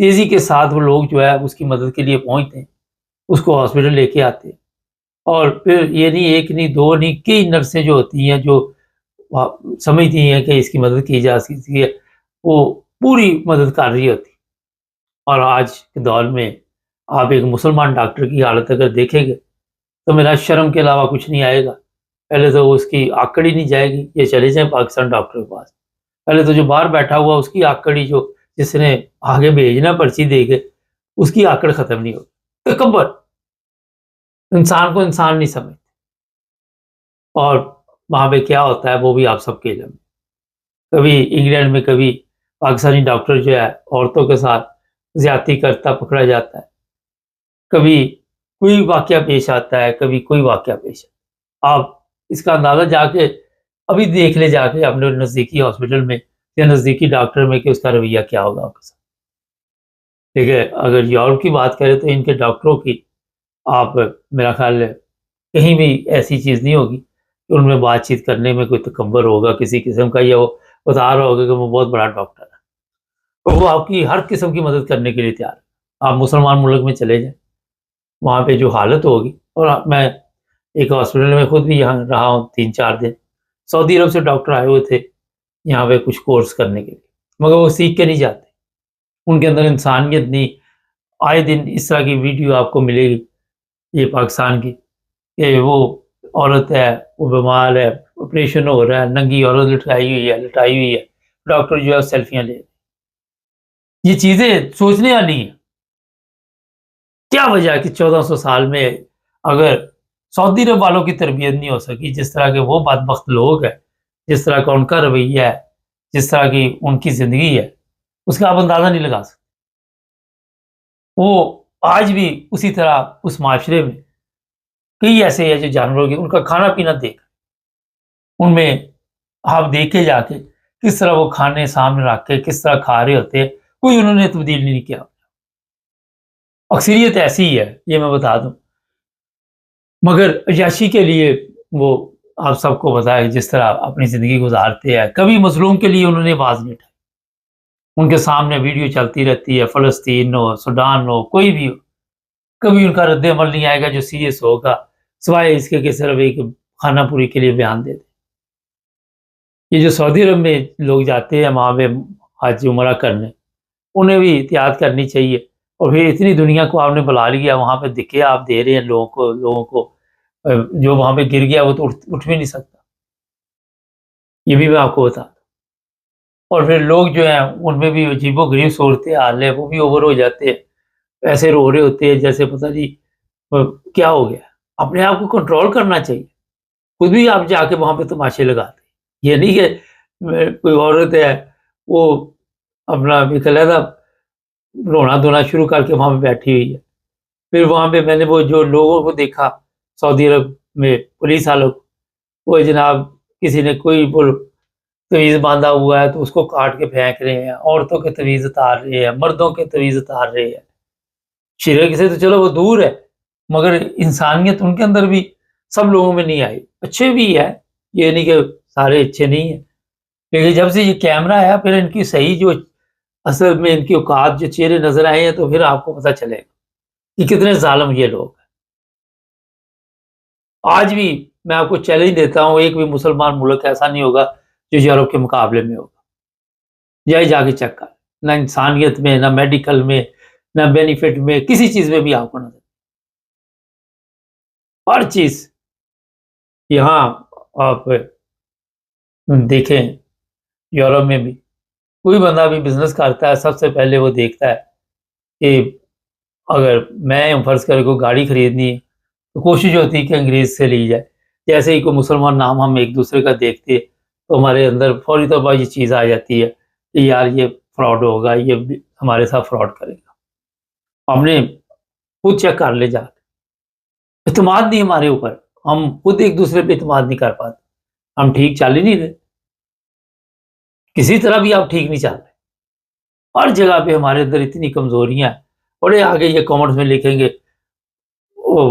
تیزی کے ساتھ وہ لوگ جو ہے اس کی مدد کے لیے پہنچتے ہیں، اس کو ہاسپٹل لے کے آتے ہیں، اور پھر یہ نہیں ایک نہیں دو نہیں کئی نرسیں جو ہوتی ہیں جو سمجھتی ہیں کہ اس کی مدد کی جا سکتی ہے، وہ پوری مدد کر رہی ہوتی۔ اور آج کے دور میں آپ ایک مسلمان ڈاکٹر کی حالت اگر دیکھیں گے تو میرا شرم کے علاوہ کچھ نہیں آئے گا۔ پہلے تو اس کی آکڑی نہیں جائے گی، یہ چلے جائیں پاکستان ڈاکٹر کے پاس، پہلے تو جو باہر بیٹھا ہوا اس کی آکڑی، جو جس نے آگے بھیجنا پرچی دے کے، اس کی آکڑ ختم نہیں ہوگی۔ تکبر، انسان کو انسان نہیں سمجھتے، اور وہاں پہ کیا ہوتا ہے وہ بھی آپ سب کے علم میں۔ کبھی انگلینڈ میں کبھی پاکستانی ڈاکٹر جو ہے عورتوں کے ساتھ زیادتی کرتا پکڑا جاتا ہے، کبھی کوئی واقعہ پیش آتا ہے، کبھی کوئی واقعہ پیش آتا ہے۔ آپ اس کا اندازہ جا کے ابھی دیکھ لے، جا کے اپنے نزدیکی ہاسپٹل میں یا نزدیکی ڈاکٹر میں کہ اس کا رویہ کیا ہوگا آپ کے ساتھ۔ دیکھیے اگر یورپ کی بات کریں تو ان کے ڈاکٹروں کی آپ میرا خیال ہے کہیں بھی ایسی چیز نہیں ہوگی کہ ان میں بات چیت کرنے میں کوئی تکبر ہوگا کسی قسم کا، یا وہ بتا رہا ہوگا کہ وہ بہت بڑا ڈاکٹر ہے، تو وہ آپ کی ہر قسم کی مدد کرنے کے لیے تیار ہے۔ آپ مسلمان ملک میں چلے جائیں، وہاں پہ جو حالت ہوگی، اور میں ایک ہاسپٹل میں خود بھی یہاں رہا ہوں 3-4 دن، سعودی عرب سے ڈاکٹر آئے ہوئے تھے یہاں پہ کچھ کورس کرنے کے لیے، مگر وہ سیکھ کے نہیں جاتے، ان کے اندر انسانیت نہیں۔ آئے دن اس طرح کی ویڈیو آپ کو ملے گی یہ پاکستان کی، کہ وہ عورت ہے، وہ بیمار ہے، آپریشن ہو رہا ہے، ننگی عورت لٹائی ہوئی ہے، ڈاکٹر جو ہے سیلفیاں لے رہے ہیں۔ یہ چیزیں سوچنے والی ہیں۔ کیا وجہ ہے کہ 1400 سال میں اگر سعودی عرب والوں کی تربیت نہیں ہو سکی، جس طرح کے وہ بدبخت لوگ ہیں، جس طرح کا ان کا رویہ ہے، جس طرح کی ان کی زندگی ہے، اس کا آپ اندازہ نہیں لگا سکتے۔ وہ آج بھی اسی طرح اس معاشرے میں کئی ایسے ہیں جو جانوروں کے ان کا کھانا پینا دیکھ، ان میں آپ دیکھے جا کے کس طرح وہ کھانے سامنے رکھ کے کس طرح کھا رہے ہوتے ہیں، کوئی انہوں نے تبدیل نہیں کیا۔ اکثریت ایسی ہی ہے، یہ میں بتا دوں، مگر عیاشی کے لیے وہ آپ سب کو پتا ہے جس طرح اپنی زندگی گزارتے ہیں، کبھی مظلوم کے لیے انہوں نے آواز نہیں اٹھائی۔ ان کے سامنے ویڈیو چلتی رہتی ہے، فلسطین ہو، سوڈان ہو، کوئی بھی ہو، کبھی ان کا رد عمل نہیں آئے گا جو سیریس ہوگا، سوائے اس کے کہ صرف ایک خانہ پوری کے لیے بیان دے دیں۔ یہ جو سعودی عرب میں لوگ جاتے ہیں وہاں پہ حج عمرہ کرنے، انہیں بھی احتیاط کرنی چاہیے، اور پھر اتنی دنیا کو آپ نے بلا لیا، وہاں پہ دکھے آپ دے رہے ہیں لوگوں کو جو وہاں پہ گر گیا وہ تو اٹھ بھی نہیں سکتا، یہ بھی میں آپ کو بتا دوں۔ اور پھر لوگ جو ہیں ان میں بھی عجیب و غریب صورتحال ہے، وہ بھی اوور ہو جاتے ہیں، ایسے رو رہے ہوتے ہیں جیسے پتہ نہیں کیا ہو گیا۔ اپنے آپ کو کنٹرول کرنا چاہیے، خود بھی آپ جا کے وہاں پہ تماشے لگاتے ہیں۔ یہ نہیں کہ کوئی عورت ہے وہ اپنا ایک علیحدہ رونا دھونا شروع کر کے وہاں پہ بیٹھی ہوئی ہے، پھر وہاں پہ میں نے وہ جو لوگوں کو دیکھا سعودی عرب میں پولیس والوں کو، وہ جناب کسی نے کوئی تویز باندھا ہوا ہے تو اس کو کاٹ کے پھینک رہے ہیں، عورتوں کے تویز اتار رہے ہیں، مردوں کے تویز اتار رہے ہیں۔ شرک سے تو چلو وہ دور ہے، مگر انسانیت ان کے اندر بھی سب لوگوں میں نہیں آئی۔ اچھے بھی ہے، یہ نہیں کہ سارے اچھے نہیں ہیں، لیکن جب سے یہ کیمرہ ہے پھر ان کی صحیح جو اصل میں ان کی اوقات جو چہرے نظر آئے ہیں، تو پھر آپ کو پتہ چلے گا کہ کتنے ظالم یہ لوگ ہیں۔ آج بھی میں آپ کو چیلنج دیتا ہوں، ایک بھی مسلمان ملک ایسا نہیں ہوگا جو یورپ کے مقابلے میں ہوگا۔ جائے جا کے چیک کر، نہ انسانیت میں، نہ میڈیکل میں، نہ بینیفٹ میں، کسی چیز میں بھی آپ کو نظر، ہر چیز یہاں آپ دیکھیں یورپ میں بھی کوئی بندہ بھی بزنس کرتا ہے، سب سے پہلے وہ دیکھتا ہے کہ اگر میں فرض کرے کو گاڑی خریدنی ہے تو کوشش ہوتی ہے کہ انگریز سے لی جائے۔ جیسے ہی کوئی مسلمان نام ہم ایک دوسرے کا دیکھتے ہیں تو ہمارے اندر فوری طور پر یہ چیز آ جاتی ہے کہ یار یہ فراڈ ہوگا، یہ بھی ہمارے ساتھ فراڈ کرے گا۔ ہم نے خود چیک کر لے جا کے، اعتماد نہیں ہمارے اوپر، ہم خود ایک دوسرے پہ اعتماد نہیں کر پاتے، ہم ٹھیک چل ہی نہیں رہے، کسی طرح بھی آپ ٹھیک نہیں چل رہے، ہر جگہ پہ ہمارے اندر اتنی کمزوریاں ہیں۔ اور یہ آگے یہ کامنٹس میں لکھیں گے وہ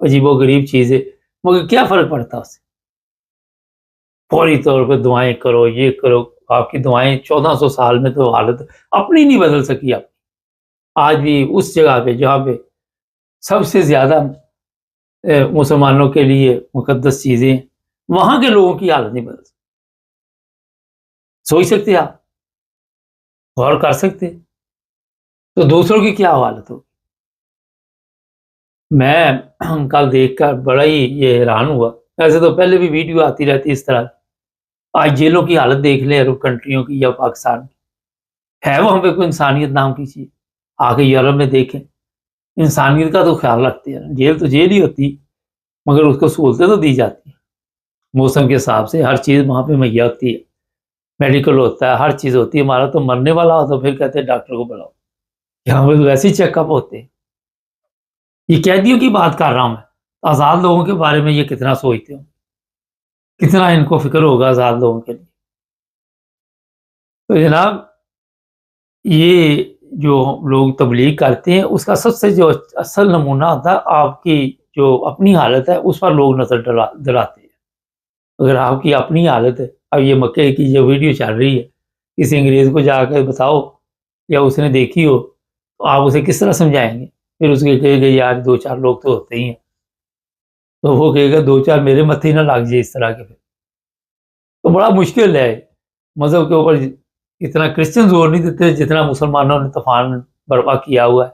عجیب و غریب چیزیں، مگر کیا فرق پڑتا اس سے؟ فوری طور پہ دعائیں کرو، یہ کرو، آپ کی دعائیں 1400 سال میں تو حالت اپنی نہیں بدل سکی آپ، آج بھی اس جگہ پہ جہاں پہ سب سے زیادہ مسلمانوں کے لیے مقدس چیزیں، وہاں کے لوگوں کی حالت نہیں بدل سکتی۔ سوچ سکتے آپ، غور کر سکتے، تو دوسروں کی کیا حالت ہوگی۔ میں کل دیکھ کر بڑا ہی یہ حیران ہوا، ایسے تو پہلے بھی ویڈیو آتی رہتی اس طرح۔ آج جیلوں کی حالت دیکھ لیں عرب کنٹریوں کی یا پاکستان کی، ہے وہاں پہ کوئی انسانیت نام کی چیز؟ آ کے یورپ میں دیکھیں، انسانیت کا تو خیال رکھتے ہیں، جیل تو جیل ہی ہوتی، مگر اس کو سہولتیں تو دی جاتی ہیں موسم کے حساب سے، ہر چیز وہاں پہ مہیا ہوتی ہے، میڈیکل ہوتا ہے، ہر چیز ہوتی ہے۔ ہمارا تو مرنے والا ہو تو پھر کہتے ہیں ڈاکٹر کو بلاؤ، یہاں پہ ویسے ہی چیک اپ ہوتے ہیں۔ یہ قیدیوں کی بات کر رہا ہوں میں، آزاد لوگوں کے بارے میں یہ کتنا سوچتے ہوں، کتنا ان کو فکر ہوگا آزاد لوگوں کے لیے۔ تو جناب، یہ جو لوگ تبلیغ کرتے ہیں اس کا سب سے جو اصل نمونہ ہوتا ہے آپ کی جو اپنی حالت ہے، اس پر لوگ نظر دلاتے ہیں۔ اگر آپ کی اپنی حالت ہے، اب یہ مکے کی جو ویڈیو چل رہی ہے، کسی انگریز کو جا کے بتاؤ یا اس نے دیکھی ہو تو آپ اسے کس طرح سمجھائیں گے؟ پھر اس کے کہے گا یار دو چار لوگ تو ہوتے ہی ہیں، تو وہ کہے گا دو چار میرے متھے ہی نہ لگ جائے اس طرح کے۔ پھر تو بڑا مشکل ہے مذہب کے اوپر، اتنا کرسچن زور نہیں دیتے جتنا مسلمانوں نے طوفان برپا کیا ہوا ہے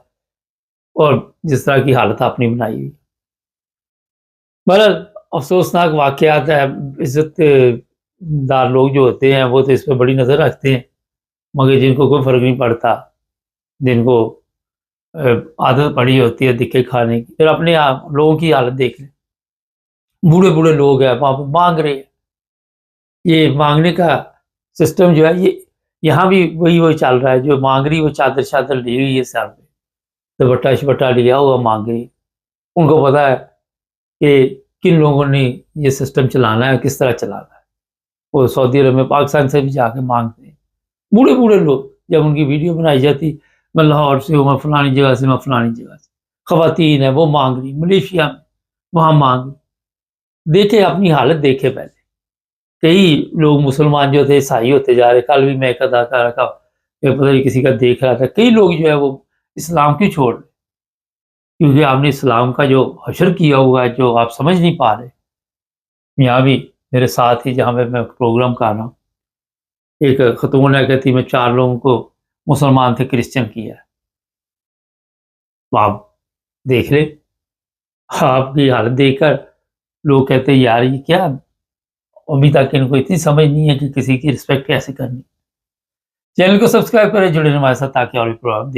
اور جس طرح کی حالت اپنی بنائی ہوئی۔ بہرحال افسوسناک واقعات ہے، عزت دار لوگ جو ہوتے ہیں وہ تو اس پہ بڑی نظر رکھتے ہیں، مگر جن کو کوئی فرق نہیں پڑتا، جن کو عادت پڑی ہوتی ہے دکے کھانے کی، پھر اپنے لوگوں کی حالت دیکھ لیں، بوڑھے بوڑھے لوگ ہیں وہاں پہ مانگ رہے ہیں۔ یہ مانگنے کا سسٹم جو ہے یہ یہاں بھی وہی چل رہا ہے، جو مانگ رہی وہ چادر شادر لی ہوئی ہے سر پہ، دوپٹہ شپٹا لیا ہوا مانگ رہی، ان کو پتا ہے کہ کن لوگوں نے یہ سسٹم چلانا ہے، کس طرح چلانا ہے۔ وہ سعودی عرب میں پاکستان سے بھی جا کے مانگتے ہیں بوڑھے بوڑھے لوگ، جب ان کی ویڈیو بنائی جاتی میں لاہور سے ہوں، میں فلانی جگہ سے، میں فلانی جگہ سے، خواتین ہیں وہ مانگ رہی، ملیشیا میں وہاں مانگ رہی۔ دیکھیں اپنی حالت دیکھیں پہلے۔ کئی لوگ مسلمان جو تھے عیسائی ہوتے جا رہے، کل بھی میں ایک اداکارہ کا پتہ نہیں کسی کا دیکھ رہا تھا، کئی لوگ جو ہے وہ اسلام کیوں چھوڑ رہے؟ کیونکہ آپ نے اسلام کا جو حشر کیا ہوا ہے جو آپ سمجھ نہیں پا رہے۔ یہاں بھی میرے ساتھ ہی جہاں پہ میں پروگرام کر رہا ہوں، ایک خاتون ہے کہتی میں 4 لوگوں کو مسلمان تھے کرسچن کیا ہے۔ آپ دیکھ لیں، آپ کی حالت دیکھ کر لوگ کہتے ہیں یار یہ کیا، ابھی تک ان کو اتنی سمجھ نہیں ہے کہ کسی کی رسپیکٹ کیسے کرنی۔ چینل کو سبسکرائب کریں، جڑے رہیں ہمارے ساتھ تاکہ اور بھی پروگرام دیکھیں۔